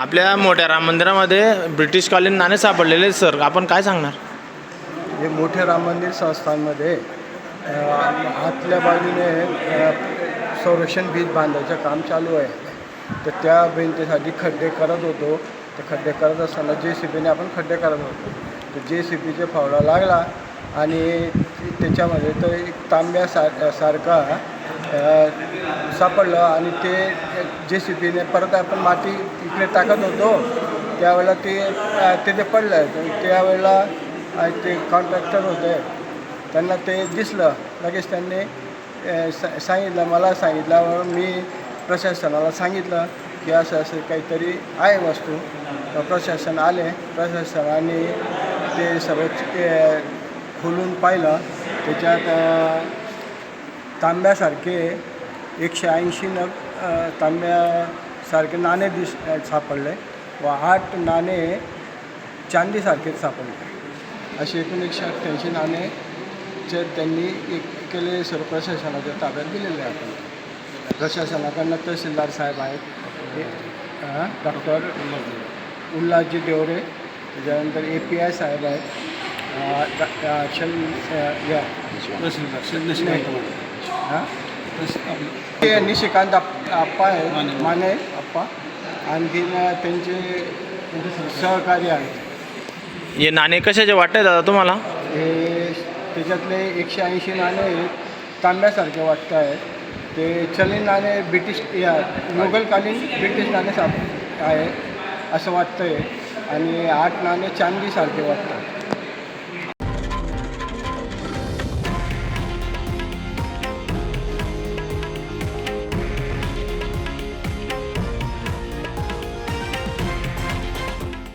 आपल्या मोठ्या राम मंदिरामध्ये ब्रिटिशकालीन नाणे सापडलेले आहेत सर, आपण काय सांगणार? हे मोठे राम मंदिर संस्थांमध्ये आतल्या बाजूने संरक्षण भिंत बांधायचं काम चालू आहे. तर त्या भिंतीसाठी खड्डे करत होतो. ते खड्डे करत असताना JCBने आपण खड्डे करत होतो. तर JCBचा फावडा लागला आणि त्याच्यामध्ये तर एक तांब्यासारखा सापडलं आणि ते JCBने परत आपण माती इकडे टाकत होतो त्यावेळेला ते पडलं. त्यावेळेला ते कॉन्ट्रॅक्टर होते त्यांना ते दिसलं. लगेच त्यांनी मला सांगितल्यावर मी प्रशासनाला सांगितलं की असं काहीतरी आहे वस्तू. प्रशासन आले. प्रशासनाने ते सर्व खोलून पाहिलं. त्याच्यात तांब्यासारखे 180 नग तांब्यासारखे नाणे सापडले व 8 नाणे चांदीसारखेच सापडले. असे एकूण 188 नाणे त्यांनी केले सर्व प्रशासनाच्या ताब्यात दिलेले आहे. आपण प्रशासनाकडनं तहसीलदार साहेब आहेत, डॉक्टर उल्हासजी देवरे, त्याच्यानंतर API साहेब आहेत, निशिकांत आप्पा आहेत, माने आप्पा, आणखीन त्यांचे सहकारी आहेत. हे नाणे कशाचे वाटतात दादा तुम्हाला? हे त्याच्यातले 180 नाणे तांब्यासारखे वाटत आहे. ते चलन नाणे मोगलकालीन ब्रिटिश नाणे आहे असं वाटतं आहे आणि 8 नाणे चांदीसारखे वाटतात.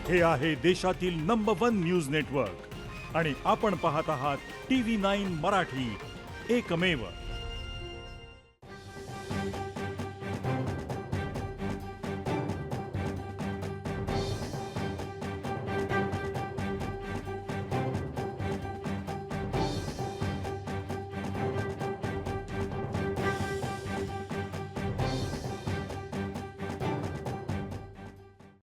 हे आहे देशातील नंबर 1 न्यूज नेटवर्क आणि आपण पाहत आहात TV9 मराठी, एकमेव.